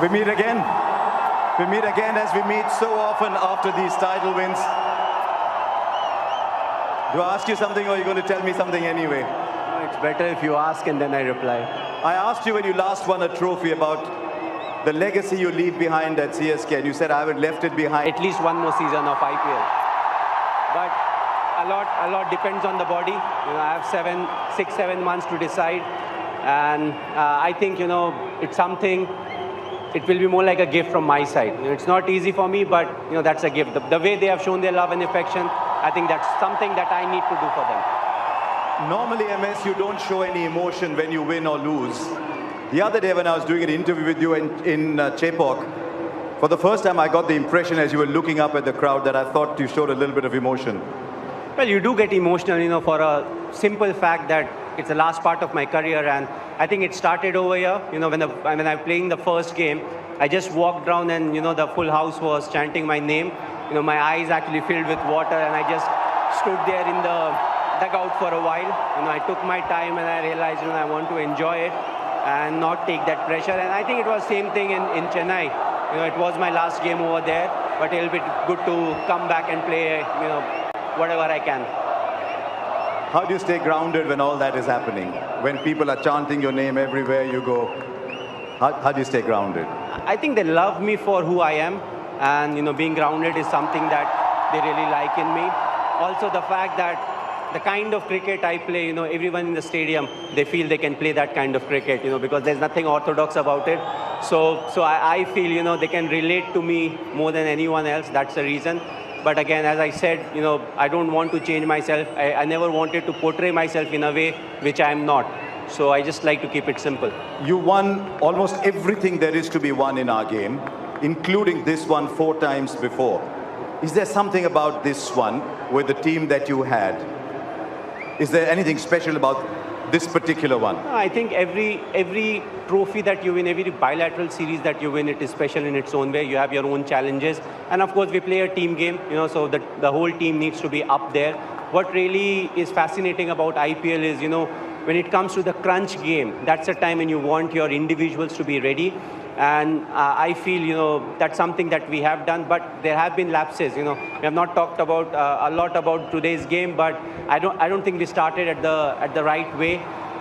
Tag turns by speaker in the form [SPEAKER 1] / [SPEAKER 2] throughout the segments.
[SPEAKER 1] We meet again. We meet again as we meet so often after these title wins. Do I ask you something or are you going to tell me something anyway?
[SPEAKER 2] No, it's better if you ask and then I reply.
[SPEAKER 1] I asked you when you last won a trophy about the legacy you leave behind at CSK, and you said I haven't left it behind.
[SPEAKER 2] At least one more season of IPL. But a lot depends on the body. I have 6, 7 months to decide. And I think, it's something, it will be more like a gift from my side. It's not easy for me, but, that's a gift. The way they have shown their love and affection, I think that's something that I need to do for them.
[SPEAKER 1] Normally, MS, you don't show any emotion when you win or lose. The other day when I was doing an interview with you in Chepauk, for the first time I got the impression as you were looking up at the crowd that I thought you showed a little bit of emotion.
[SPEAKER 2] Well, you do get emotional, for a simple fact that it's the last part of my career, and I think it started over here. When I was playing the first game, I just walked around and, the full house was chanting my name. My eyes actually filled with water, and I just stood there in the dugout for a while. I took my time and I realized, I want to enjoy it and not take that pressure. And I think it was same thing in Chennai. It was my last game over there, but it'll be good to come back and play, whatever I can.
[SPEAKER 1] How do you stay grounded when all that is happening? When people are chanting your name everywhere you go, how do you stay grounded?
[SPEAKER 2] I think they love me for who I am, and being grounded is something that they really like in me. Also the fact that the kind of cricket I play, everyone in the stadium, they feel they can play that kind of cricket, because there's nothing orthodox about it. So I feel, they can relate to me more than anyone else. That's the reason. But again, as I said, I don't want to change myself. I never wanted to portray myself in a way which I am not. So I just like to keep it simple.
[SPEAKER 1] You won almost everything there is to be won in our game, including this one 4 times before. Is there something about this one with the team that you had? Is there anything special about this particular one?
[SPEAKER 2] I think every trophy that you win, every bilateral series that you win, it is special in its own way. You have your own challenges. And of course, we play a team game, so the whole team needs to be up there. What really is fascinating about IPL is, when it comes to the crunch game, that's a time when you want your individuals to be ready. And I feel, that's something that we have done, but there have been lapses. We have not talked about a lot about today's game, but I don't think we started at the right way.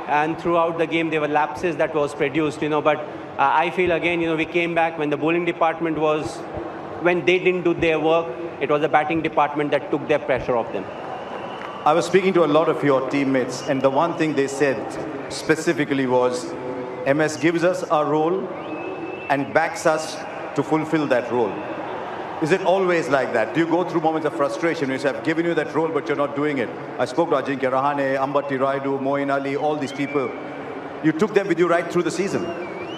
[SPEAKER 2] And throughout the game, there were lapses that was produced. But I feel again, we came back when the bowling department when they didn't do their work. It was the batting department that took their pressure off them.
[SPEAKER 1] I was speaking to a lot of your teammates, and the one thing they said specifically was, MS gives us our role and backs us to fulfill that role. Is it always like that? Do you go through moments of frustration when you say, I've given you that role, but you're not doing it? I spoke to Ajinkya Rahane, Ambati Rayudu, Moeen Ali, all these people. You took them with you right through the season.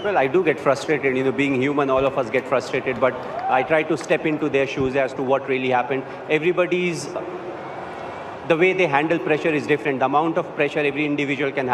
[SPEAKER 2] Well, I do get frustrated. Being human, all of us get frustrated, but I try to step into their shoes as to what really happened. The way they handle pressure is different. The amount of pressure every individual can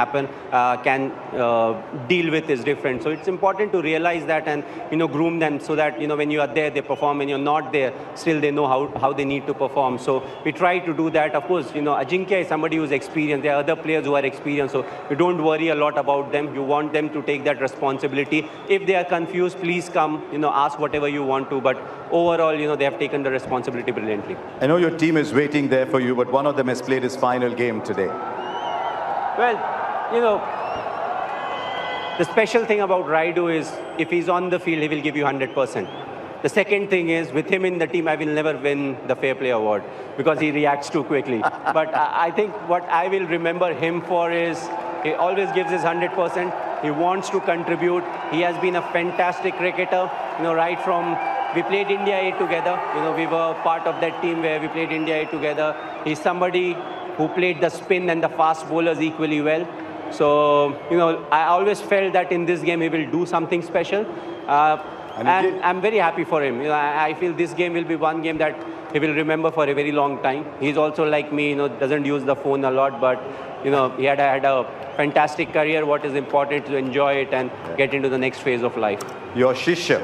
[SPEAKER 2] deal with is different. So it's important to realize that and groom them so that when you are there, they perform. When you're not there, still they know how they need to perform. So we try to do that. Of course, Ajinkya is somebody who's experienced. There are other players who are experienced. So you don't worry a lot about them. You want them to take that responsibility. If they are confused, please come. Ask whatever you want to. But overall, they have taken the responsibility brilliantly.
[SPEAKER 1] I know your team is waiting there for you, but one of them has played his final game today.
[SPEAKER 2] Well, the special thing about Rayudu is if he's on the field, he will give you 100%. The second thing is, with him in the team, I will never win the Fair Play Award because he reacts too quickly. But I think what I will remember him for is he always gives his 100%. He wants to contribute. He has been a fantastic cricketer, right from... We played India A together. We were part of that team where we played India A together. He's somebody who played the spin and the fast bowlers equally well. So, I always felt that in this game he will do something special. And I'm very happy for him. I feel this game will be one game that he will remember for a very long time. He's also like me, doesn't use the phone a lot, but he had a fantastic career. What is important to enjoy it and get into the next phase of life.
[SPEAKER 1] Your Shishya,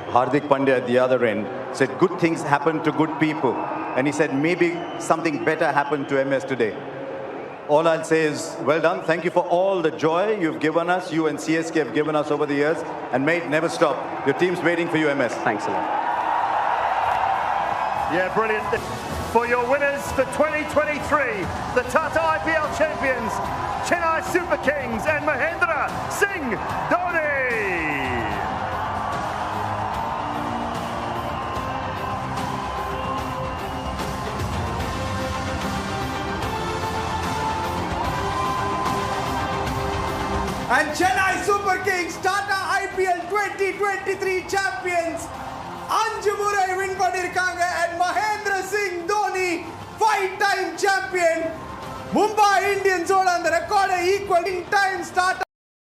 [SPEAKER 1] Hardik Pandya at the other end, said good things happen to good people. And he said maybe something better happened to MS today. all I'll say is, well done. Thank you for all the joy you've given us, you and CSK have given us over the years. And mate, never stop. Your team's waiting for you, MS.
[SPEAKER 2] Thanks a lot.
[SPEAKER 3] Yeah, brilliant. For your winners for 2023, the Tata IPL champions, Chennai Super Kings and Mahendra Singh Dhoni.
[SPEAKER 4] And Chennai Super Kings, Tata IPL 2023 champions, Anju Murai win பண்ணிருக்காங்க and Mahendra Singh Dhoni 5-time champion. Mumbai Indians ஓட அந்த ரெக்கார்டை equal in time start